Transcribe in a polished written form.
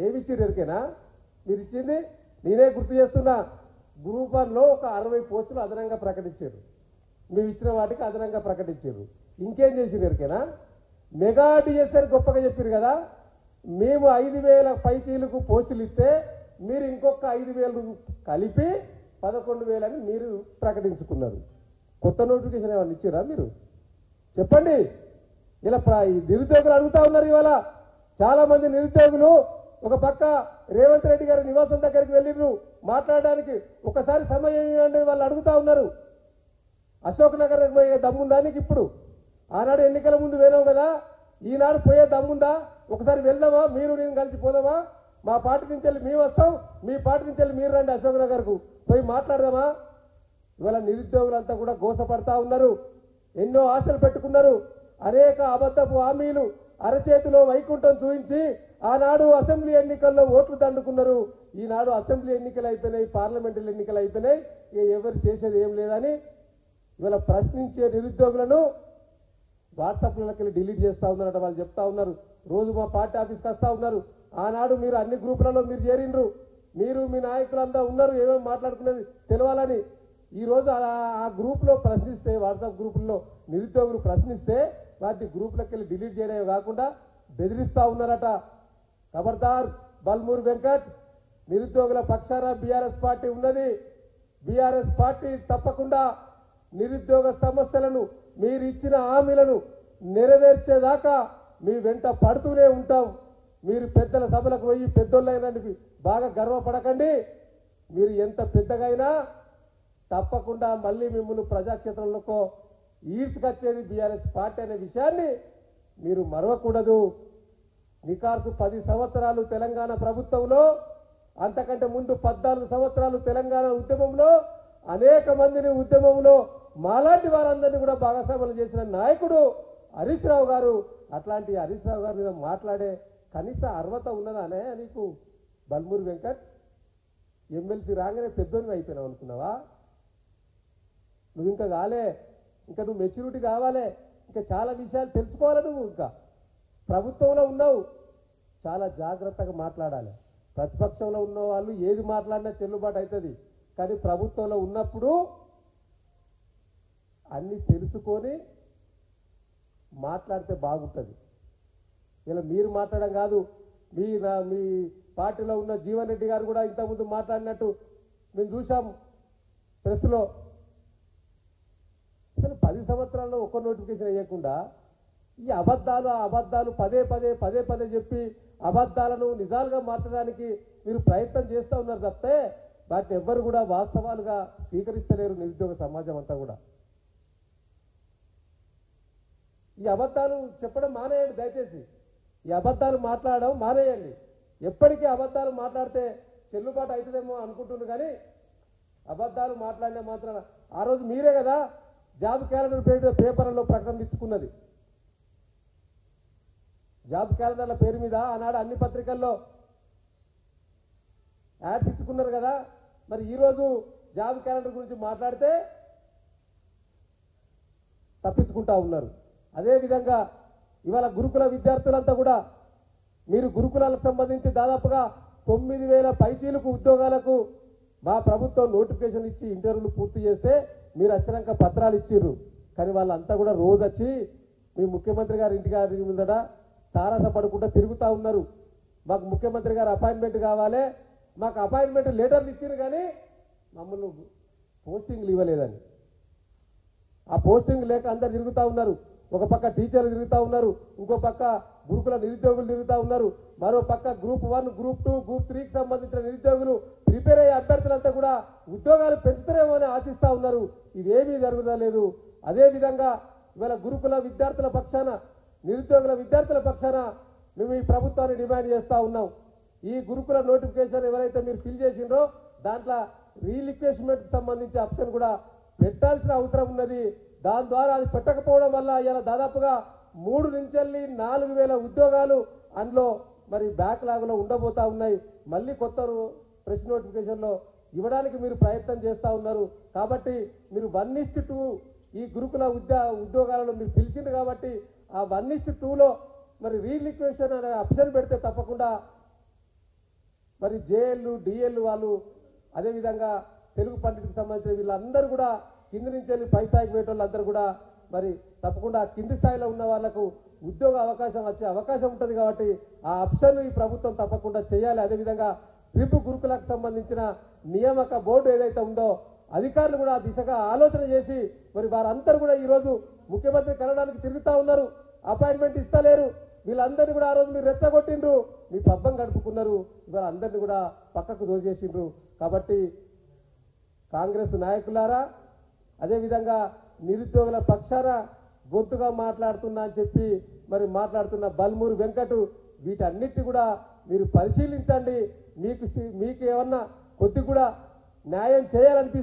ఏమి ఇచ్చారు ఎరికేనా మీరు ఇచ్చింది? నేనే గుర్తు చేస్తున్నా, గ్రూప్ 1లో ఒక 60 పోస్టులు అదనంగా ప్రకటించారు. మేము ఇచ్చిన వాటికి అదనంగా ప్రకటించారు. ఇంకేం చేసిరు ఎరికేనా? మెగా డిఎస్ఆర్ గొప్పగా చెప్పారు కదా, మేము 5,000 పైచీలకు పోస్టులు ఇస్తే మీరు ఇంకొక 5,000 కలిపి 11,000 అని మీరు ప్రకటించుకున్నారు. కొత్త నోటిఫికేషన్ ఏమన్నా ఇచ్చారా మీరు? చెప్పండి. ఇలా నిరుద్యోగులు అడుగుతా ఉన్నారు. ఇవాళ చాలా మంది నిరుద్యోగులు ఒక పక్క రేవంత్ రెడ్డి గారి నివాసం దగ్గరికి వెళ్ళిర్రు మాట్లాడడానికి. ఒకసారి సమయం ఇవ్వండి వాళ్ళు అడుగుతా ఉన్నారు. అశోక్ నగర్ పోయే దమ్ముందా నీకు? ఇప్పుడు ఆనాడు ఎన్నికల ముందు వేనావు కదా, ఈనాడు పోయే దమ్ముందా? ఒకసారి వెళ్దామా, మీరు నేను కలిసి పోదామా? మా పార్టీ నుంచి వెళ్ళి మేము వస్తాం, మీ పార్టీ నుంచి వెళ్ళి మీరు రండి అశోక్ నగర్కు పోయి మాట్లాడదామా? ఇవాళ నిరుద్యోగులంతా కూడా గోసపడతా ఉన్నారు. ఎన్నో ఆశలు పెట్టుకున్నారు. అనేక అబద్ధపు హామీలు అరచేతిలో వైకుంఠం చూపించి ఆనాడు అసెంబ్లీ ఎన్నికల్లో ఓట్లు దండుకున్నారు. ఈనాడు అసెంబ్లీ ఎన్నికలు అయిపోయినాయి, పార్లమెంటరీ ఎన్నికలు అయిపోయినాయి, ఎవరు చేసేది ఏం లేదని ఇవాళ ప్రశ్నించే నిరుద్యోగులను వాట్సాప్లకి డిలీట్ చేస్తూ ఉన్నారట. వాళ్ళు చెప్తా ఉన్నారు, రోజు మా పార్టీ ఆఫీస్కి వస్తూ ఉన్నారు. ఆనాడు మీరు అన్ని గ్రూపులలో మీరు చేరిండ్రు, మీరు మీ నాయకులంతా ఉన్నారు, ఏమేమి మాట్లాడుకునేది తెలవాలని. ఈరోజు ఆ గ్రూప్లో ప్రశ్నిస్తే, వాట్సాప్ గ్రూపుల్లో నిరుద్యోగులు ప్రశ్నిస్తే వాటిని గ్రూప్లకి వెళ్ళి డిలీట్ చేయడమే కాకుండా బెదిరిస్తూ ఉన్నారట. ఖబర్దార్ బల్మూర్ వెంకట్, నిరుద్యోగుల పక్షాన బీఆర్ఎస్ పార్టీ ఉన్నది. బీఆర్ఎస్ పార్టీ తప్పకుండా నిరుద్యోగ సమస్యలను, మీరు ఇచ్చిన హామీలను నెరవేర్చేదాకా మీ వెంట పడుతూనే ఉంటాం. మీరు పెద్దల సభలకు పోయి పెద్దోళ్ళైనందుకు బాగా గర్వపడకండి. మీరు ఎంత పెద్దగైనా తప్పకుండా మళ్ళీ మిమ్మల్ని ప్రజాక్షేత్రంలో ఈడ్చుకొచ్చేది బీఆర్ఎస్ పార్టీ అనే విషయాన్ని మీరు మరవకూడదు. నికార్సు 10 సంవత్సరాలు తెలంగాణ ప్రభుత్వంలో, అంతకంటే ముందు 14 సంవత్సరాలు తెలంగాణ ఉద్యమంలో అనేక మందిని ఉద్యమంలో మాలాంటి వారందరినీ కూడా భాగస్వాములు చేసిన నాయకుడు హరీష్ రావు గారు. అట్లాంటి హరీష్ రావు గారి మీద మాట్లాడే కనీస అర్హత ఉన్నదానే నీకు? బల్మూర్ వెంకట్, ఎమ్మెల్సీ రాగానే పెద్దోని అయిపోయినావు అనుకున్నావా? నువ్వు ఇంకా కాలే, ఇంకా నువ్వు మెచ్యూరిటీ కావాలి, ఇంకా చాలా విషయాలు తెలుసుకోవాలి. నువ్వు ఇంకా ప్రభుత్వంలో ఉన్నావు, చాలా జాగ్రత్తగా మాట్లాడాలి. ప్రతిపక్షంలో ఉన్న వాళ్ళు ఏది మాట్లాడినా చెల్లుబాటు అవుతుంది, కానీ ప్రభుత్వంలో ఉన్నప్పుడు అన్నీ తెలుసుకొని మాట్లాడితే బాగుంటుంది. ఇలా మీరు మాట్లాడడం కాదు, మీ పార్టీలో ఉన్న జీవన్ రెడ్డి గారు కూడా ఇంతకుముందు మాట్లాడినట్టు మేము చూసాం ప్రెస్లో. 10 సంవత్సరాల్లో ఒక్క నోటిఫికేషన్ వేయకుండా ఈ అబద్ధాలు పదే పదే చెప్పి అబద్ధాలను నిజాలుగా మార్చడానికి మీరు ప్రయత్నం చేస్తూ ఉన్నారు తప్పితే వాటిని ఎవ్వరు కూడా వాస్తవాలుగా స్వీకరిస్తలేరు నిరుద్యోగ సమాజం అంతా కూడా. ఈ అబద్ధాలు చెప్పడం మానేయండి దయచేసి. ఈ అబద్ధాలు మాట్లాడడం మానేయండి. ఎప్పటికీ అబద్ధాలు మాట్లాడితే చెల్లుబాటు అవుతుందేమో అనుకుంటున్నారు, కానీ అబద్ధాలు మాట్లాడిన మాత్రం ఆ రోజు మీరే కదా జాబ్ క్యాలెండర్ పేపర్లో ప్రకటన ఇచ్చుకున్నది. జాబ్ క్యాలెండర్ల పేరు మీద ఆనాడు అన్ని పత్రికల్లో యాడ్స్ ఇచ్చుకున్నారు కదా. మరి ఈరోజు జాబ్ క్యాలెండర్ గురించి మాట్లాడితే తప్పించుకుంటా ఉన్నారు. అదేవిధంగా ఇవాళ గురుకుల విద్యార్థులంతా కూడా మీరు గురుకులాలకు సంబంధించి దాదాపుగా 9,000 పైచీలకు ఉద్యోగాలకు మా ప్రభుత్వం నోటిఫికేషన్ ఇచ్చి ఇంటర్వ్యూలు పూర్తి చేస్తే మీరు వచ్చినాక పత్రాలు ఇచ్చిర్రు. కానీ వాళ్ళంతా కూడా రోజు వచ్చి మీ ముఖ్యమంత్రి గారి ఇంటికి ముందట తారాస పడుకుంటూ తిరుగుతూ ఉన్నారు. మాకు ముఖ్యమంత్రి గారు అపాయింట్మెంట్ కావాలి, మాకు అపాయింట్మెంట్ లెటర్లు ఇచ్చారు, కానీ మమ్మల్ని పోస్టింగ్లు ఇవ్వలేదని. ఆ పోస్టింగ్ లేక అందరు తిరుగుతూ ఉన్నారు. ఒక పక్క టీచర్లు తిరుగుతూ ఉన్నారు, ఇంకో పక్క గురుకుల నిరుద్యోగులు తిరుగుతూ ఉన్నారు, మరో పక్క గ్రూప్ 1, గ్రూప్ 2, గ్రూప్ 3కి సంబంధించిన నిరుద్యోగులు ప్రిపేర్ అయ్యే అభ్యర్థులంతా కూడా ఉద్యోగాలు పెంచుతారేమో అని ఆశిస్తూ ఉన్నారు. ఇవేమీ జరుగుతలేదు. అదేవిధంగా ఇవాళ గురుకుల విద్యార్థుల పక్షాన, నిరుద్యోగుల విద్యార్థుల పక్షాన మేము ఈ ప్రభుత్వాన్ని డిమాండ్ చేస్తూ ఉన్నాం. ఈ గురుకుల నోటిఫికేషన్ ఎవరైతే మీరు ఫిల్ చేసిండ్రో దాంట్లో రీలిక్వేష్మెంట్కి సంబంధించి ఆప్షన్ కూడా పెట్టాల్సిన అవసరం ఉన్నది. దాని ద్వారా అది పెట్టకపోవడం వల్ల ఇలా దాదాపుగా 3 నుంచి 4,000 ఉద్యోగాలు అందులో మరి బ్యాక్లాగ్లో ఉండబోతా ఉన్నాయి. మళ్ళీ కొత్త ఫ్రెష్ నోటిఫికేషన్లో ఇవ్వడానికి మీరు ప్రయత్నం చేస్తూ ఉన్నారు. కాబట్టి మీరు 1:2 ఈ గురుకుల ఉద్యోగాలను మీరు పిలిచింది కాబట్టి ఆ 1:2లో మరి రీలిక్వేషన్ అనే ఆప్షన్ పెడితే తప్పకుండా మరి జేఎల్లు డిఎల్లు వాళ్ళు అదేవిధంగా తెలుగు పండితులకు సంబంధించిన వీళ్ళందరూ కూడా కింది నుంచి వెళ్ళి పై స్థాయికి పోయే వాళ్ళందరూ కూడా మరి తప్పకుండా కింది స్థాయిలో ఉన్న వాళ్ళకు ఉద్యోగ అవకాశం వచ్చే అవకాశం ఉంటుంది కాబట్టి ఆ ఆప్షన్ ఈ ప్రభుత్వం తప్పకుండా చేయాలి. అదేవిధంగా ట్రిప్ గురుకులకు సంబంధించిన నియామక బోర్డు ఏదైతే ఉందో అధికారులు కూడా ఆ దిశగా ఆలోచన చేసి మరి వారందరూ కూడా ఈరోజు ముఖ్యమంత్రి కలవడానికి తిరుగుతూ ఉన్నారు, అపాయింట్మెంట్ ఇస్తలేరు. వీళ్ళందరినీ కూడా ఆ రోజు మీరు రెచ్చగొట్టిండ్రు, మీ పబ్బం గడుపుకున్నారు, ఇవాళ అందరినీ కూడా పక్కకు దోచేసిండ్రు. కాబట్టి కాంగ్రెస్ నాయకులారా, అదేవిధంగా నిరుద్యోగుల పక్షాన గొంతుగా మాట్లాడుతున్నా అని చెప్పి మరి మాట్లాడుతున్న బల్మూరు వెంకటు, వీటన్నిటి కూడా మీరు పరిశీలించండి. మీకు ఏమన్నా కొద్ది కూడా న్యాయం చేయాలనిపిస్తుంది.